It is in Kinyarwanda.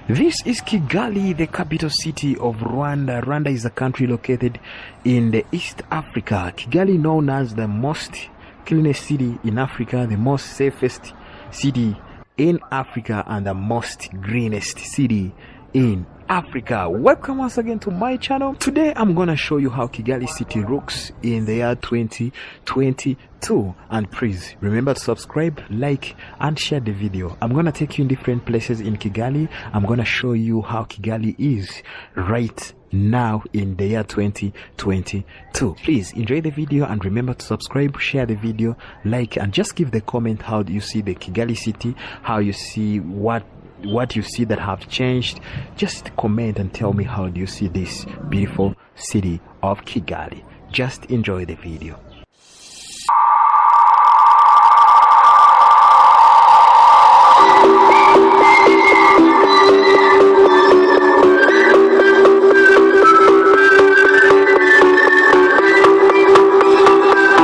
This is Kigali, the capital city of Rwanda. Rwanda is a country located in the East Africa. Kigali, known as the most cleanest city in Africa, the most safest city in Africa, and the most greenest city in Africa. Welcome once again to my channel. Today I'm gonna show you how Kigali city looks in the year 2022, and please remember to subscribe, like and share the video. I'm gonna take you in different places in Kigali. I'm gonna show you how Kigali is right now in the year 2022. Please enjoy the video and remember to subscribe, share the video, like, and just give the comment how do you see the Kigali city, how you see what you see that have changed. Just comment and tell me how do you see this beautiful city of Kigali. Just enjoy the video.